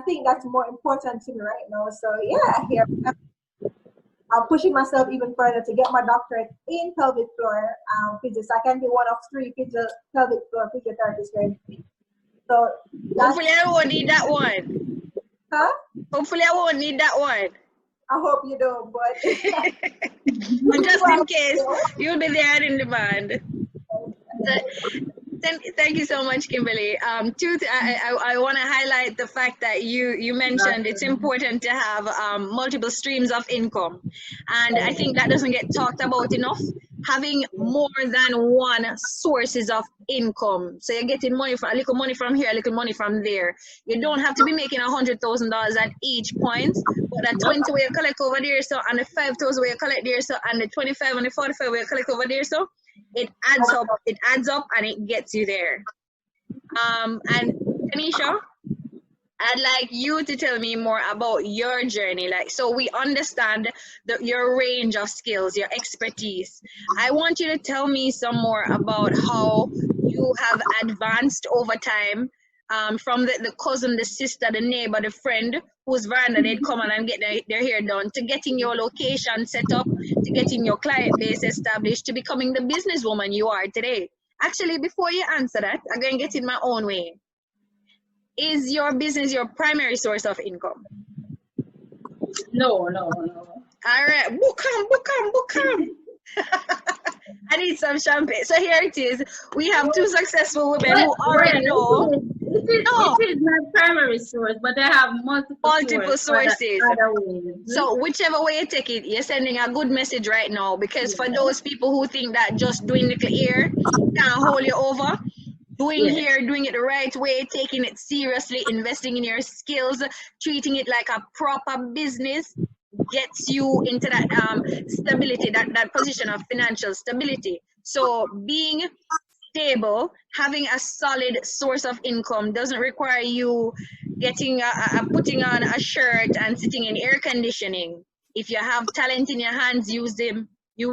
think that's more important to me right now. So yeah, here I'm pushing myself even further to get my doctorate in pelvic floor physics. I can be one of 3 pelvic floor physiotherapists here. So hopefully I won't need that one. Huh? Hopefully I won't need that one. I hope you don't, but but just in case, you'll be there in demand. Thank you so much, Kimberly. I want to highlight the fact that you mentioned it's important to have multiple streams of income, and I think that doesn't get talked about enough. Having more than one sources of income, so you're getting money from a little money from here, a little money from there. You don't have to be making $100,000 at each point, but that 20 where you collect over there, so and the 5,000 where you collect there, so and the 25 and the 45 where you collect over there, so it adds up and it gets you there. And Teneisha, I'd like you to tell me more about your journey. Like, so we understand your range of skills, your expertise. I want you to tell me some more about how you have advanced over time, from the cousin, the sister, the neighbor, the friend whose veranda they'd come on and get their hair done, to getting your location set up, to getting your client base established, to becoming the businesswoman you are today. Actually, before you answer that, I'm going to get in my own way. Is your business your primary source of income? No. All right, book come. I need some champagne. So here it is. We have 2 successful women who already know. It is my primary source, but I have multiple sources. Other ways. So whichever way you take it, you're sending a good message right now, because for those people who think that just doing little ear can hold you over, doing here, doing it the right way, taking it seriously, investing in your skills, treating it like a proper business gets you into that stability, that position of financial stability. So being stable, having a solid source of income doesn't require you getting putting on a shirt and sitting in air conditioning. If you have talent in your hands, use them. If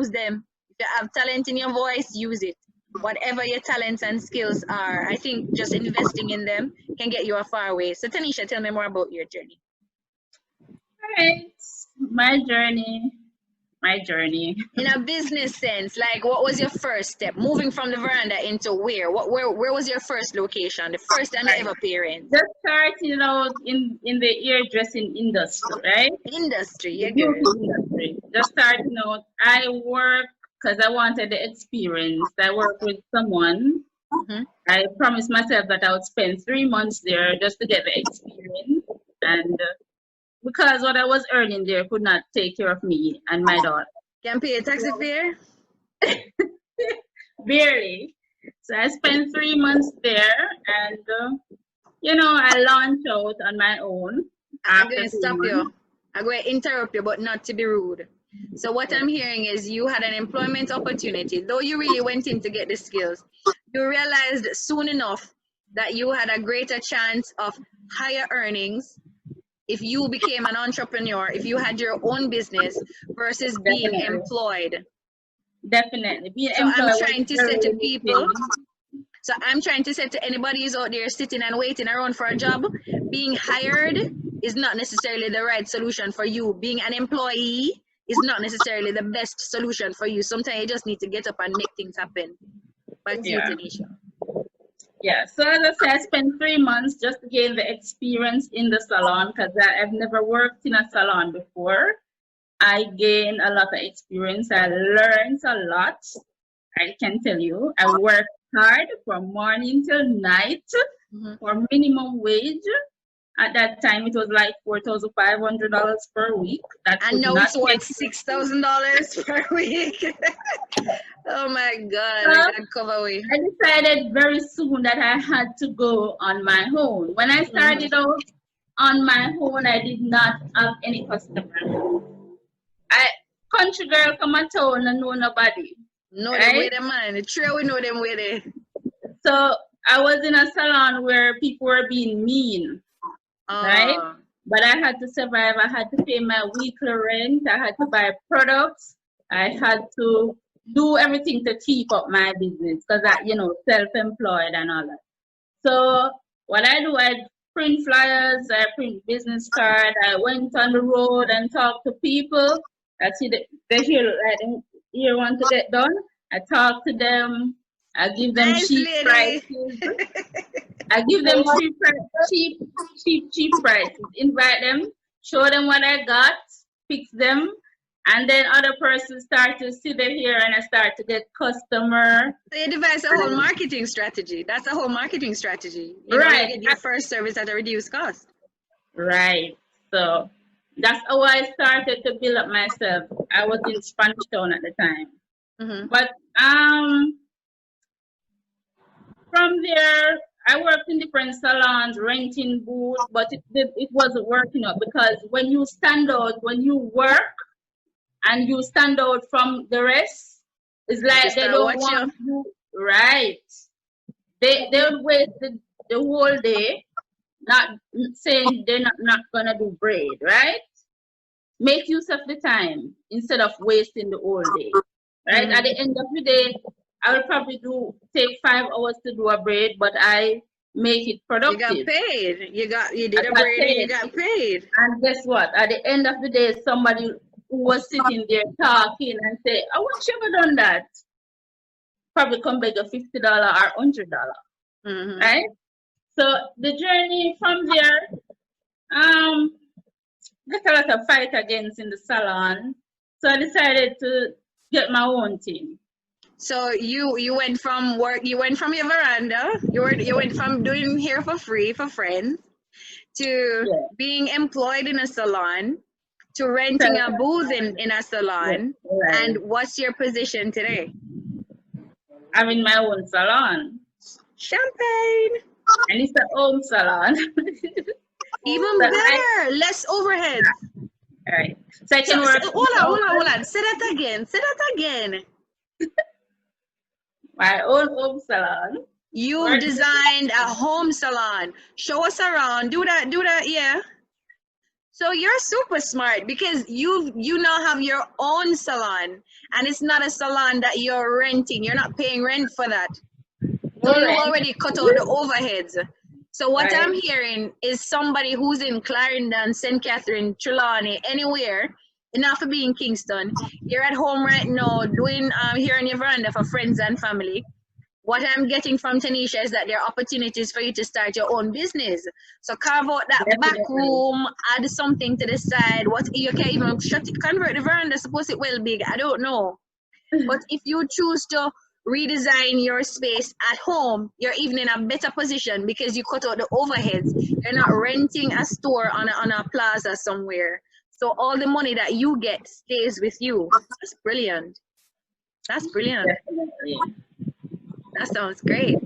you have talent in your voice, use it. Whatever your talents and skills are, I think just investing in them can get you a far way. So Teneisha, tell me more about your journey. All right, my journey. In a business sense, like, what was your first step? Moving from the veranda into where? Where was your first location? The first time you ever parent? Just starting out in the hairdressing industry, right? Industry, yeah, good. Industry. Just starting out. I work because I wanted the experience. I worked with someone. I promised myself that I would spend 3 months there just to get the experience, and because what I was earning there could not take care of me and my daughter. Can pay a taxi fare? Barely. So I spent 3 months there, and I launched out on my own. I'm going to stop you. I'm going to interrupt you, but not to be rude. So what I'm hearing is you had an employment opportunity, though you really went in to get the skills. You realized soon enough that you had a greater chance of higher earnings if you became an entrepreneur, if you had your own business versus being employed. Definitely. I'm trying to say to people, I'm trying to say to anybody who's out there sitting and waiting around for a job, being hired is not necessarily the right solution for you. Being an employee is not necessarily the best solution for you. Sometimes you just need to get up and make things happen. Back to you, Teneisha. Yeah, so as I said, I spent 3 months just to gain the experience in the salon, because I've never worked in a salon before. I gained a lot of experience. I learned a lot. I can tell you, I worked hard from morning till night for minimum wage. At that time, it was like $4,500 per week. And now it's what, $6,000 per week? Oh my God, I can't cover away. I decided very soon that I had to go on my own. When I started out on my own, I did not have any customers. Country girl come to town and know nobody. No, them way them man. The true we know them way they. So I was in a salon where people were being mean. Right? But I had to survive. I had to pay my weekly rent. I had to buy products. I had to do everything to keep up my business because I, self-employed and all that. So what I do, I print flyers, I print business card. I went on the road and talked to people. I see they here want to get done. I talk to them. I give them Nice cheap lady. prices. I give them cheap prices. Invite them, show them what I got, fix them, and then other persons start to see they here and I start to get customer. So you devise a whole marketing strategy. That's a whole marketing strategy. You Right. know, you get your first service at a reduced cost. Right. So that's how I started to build up myself. I was in Spanish Town at the time. Mm-hmm. But from there, I worked in different salons, renting booths, but it wasn't working out because when you stand out, when you work and you stand out from the rest, it's like they don't want you. Right. They'll wait the whole day, not saying they're not gonna do braid, right? Make use of the time instead of wasting the whole day. Right? Mm-hmm. At the end of the day, I will probably take 5 hours to do a braid, but I make it productive. You got paid. You did a braid and you got paid. And guess what? At the end of the day, somebody who was sitting there talking and say, I wish you ever done that. Probably come back a $50 or $100. Mm-hmm. Right? So the journey from there, got a lot of fight against in the salon. So I decided to get my own thing. So you went from work, you went from your veranda, you went from doing hair for free for friends to being employed in a salon to renting a booth in a salon. Right. And what's your position today? I'm in my own salon. Champagne. And it's a home salon. Even better, less overhead. All right. So I can work. Hold on. Say that again. My own home salon. You designed a home salon. Show us around. Do that, yeah. So you're super smart because you now have your own salon, and it's not a salon that you're renting. You're not paying rent for that. So you already cut out the overheads. So what I'm hearing is somebody who's in Clarendon, St. Catherine, Trelawney, anywhere, enough to be in Kingston. You're at home right now doing here on your veranda for friends and family. What I'm getting from Teneisha is that there are opportunities for you to start your own business. So carve out that back room, add something to the side. What you can even convert the veranda, suppose it well big, I don't know. But if you choose to redesign your space at home, you're even in a better position because you cut out the overheads. You're not renting a store on a plaza somewhere. So all the money that you get stays with you. That's brilliant. That's brilliant. Definitely. That sounds great.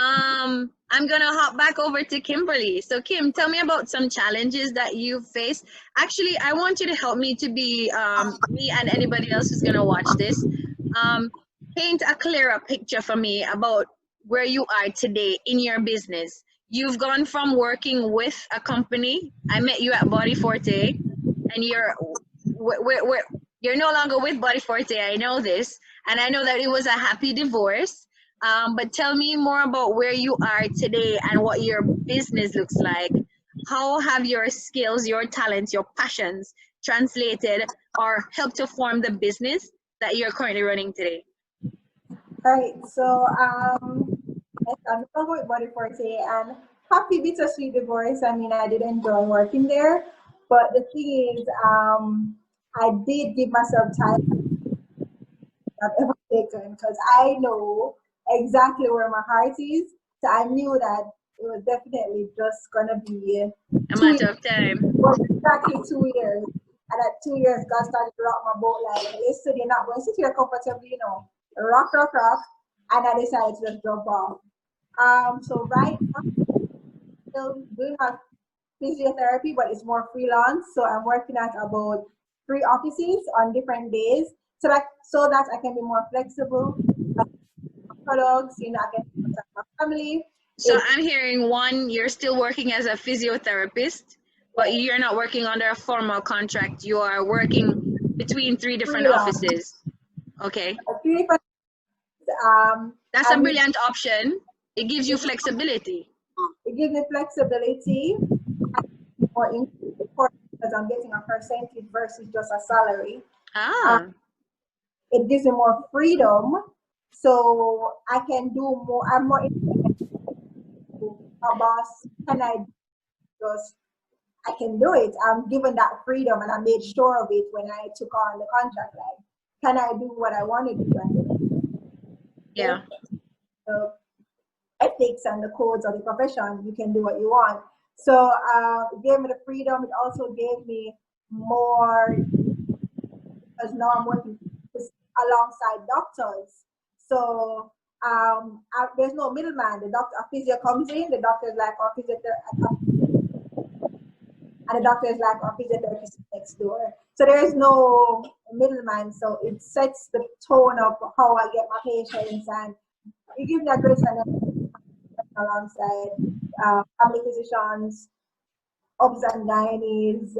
I'm gonna hop back over to Kimberly. So Kim, tell me about some challenges that you faced. Actually, I want you to help me to be me and anybody else who's gonna watch this. Paint a clearer picture for me about where you are today in your business. You've gone from working with a company. I met you at Body Forte, and you're no longer with Body Forte. I know this, and I know that it was a happy divorce. But tell me more about where you are today and what your business looks like. How have your skills, your talents, your passions translated or helped to form the business that you're currently running today? Right, so I'm no longer with Body Forte and happy bittersweet divorce. I mean, I did enjoy working there, but the thing is, I did give myself time I've ever taken because I know exactly where my heart is. So I knew that it was definitely just gonna be a matter of time. Exactly 2 years, and at 2 years, God started to rock my boat like, listen, you're not going to sit here comfortably, you know. Rock, and I decided to just jump off. So right now, I'm still doing my physiotherapy, but it's more freelance. So I'm working at about 3 offices on different days, so that I can be more flexible. Products, you know, I can protect my family. So I'm hearing one, you're still working as a physiotherapist, but you're not working under a formal contract. You are working between 3 different offices. Okay. That's a brilliant option. It gives you flexibility. It gives me flexibility, more important because I'm getting a percentage versus just a salary. It gives me more freedom, so I can do more. I'm more independent. A boss, can I just? I can do it. I'm given that freedom, and I made sure of it when I took on the contract. Like, can I do what I want to do? Yeah. The ethics and the codes of the profession, you can do what you want. So it gave me the freedom. It also gave me more, because now I'm working alongside doctors. So there's no middleman. The doctor, a physio comes in, the doctor is like our physiotherapist, and the doctor is like our physiotherapist next door. So there is no middleman. So it sets the tone of how I get my patients, and it gives me a great alongside family physicians, obs and gynaes,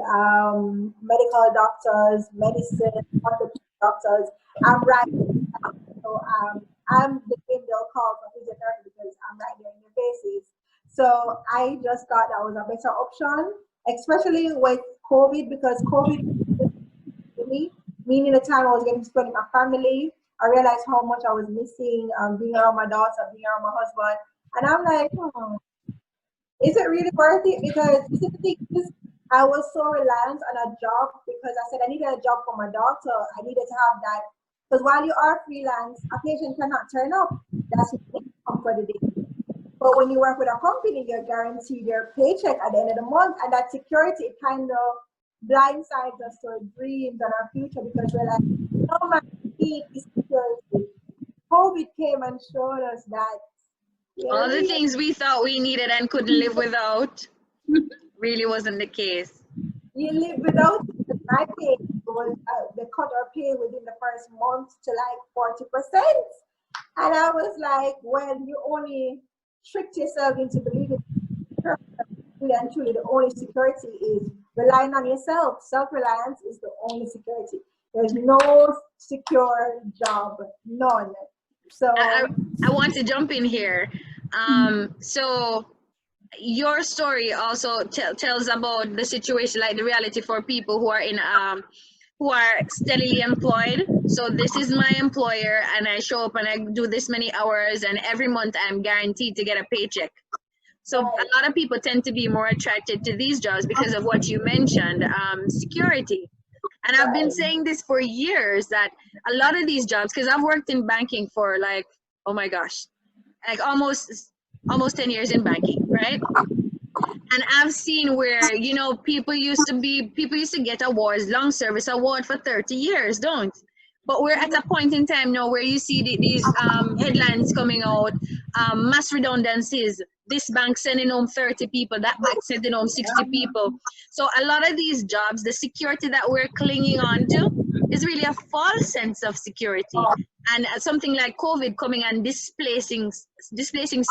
medical doctors, medicine, orthopedic doctors. I'm right. So I'm the name they'll call for physiotherapy because I'm right there in their faces. So I just thought that was a better option, especially with COVID, because COVID, meaning the time I was getting to spend with my family. I realized how much I was missing being around my daughter, being around my husband. And I'm like, is it really worth it? Because I was so reliant on a job because I said I needed a job for my daughter. I needed to have that. Because while you are freelance, a patient cannot turn up. That's income for the day. But when you work with a company, you're guaranteed your paycheck at the end of the month. And that security kind of blindsides us to our dreams and our future, because we're like, no man need this security. COVID came and showed us that all the things we thought we needed and couldn't live without really wasn't the case. You live without my pay. They cut our pay within the first month to like 40%. And I was like, well, you only tricked yourself into believing and truly the only security is relying on yourself. Self-reliance is the only security. There's no secure job, none. So I want to jump in here. So your story also tells about the situation, like the reality for people who are in who are steadily employed. So this is my employer, and I show up and I do this many hours, and every month I'm guaranteed to get a paycheck. So a lot of people tend to be more attracted to these jobs because of what you mentioned, security. And I've been saying this for years, that a lot of these jobs, because I've worked in banking for like, oh my gosh, like almost 10 years in banking, right? And I've seen where, you know, people used to get awards, long service award for 30 years, don't? But we're at a point in time now where you see these headlines coming out, mass redundancies, this bank sending home 30 people, that bank sending home 60 people. So a lot of these jobs, the security that we're clinging on to is really a false sense of security. And something like COVID coming and displacing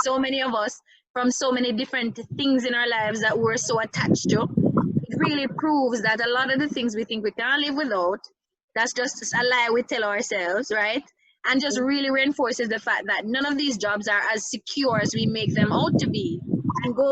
so many of us from so many different things in our lives that we're so attached to, it really proves that a lot of the things we think we can't live without, that's just a lie we tell ourselves, right? And just really reinforces the fact that none of these jobs are as secure as we make them out to be, and goes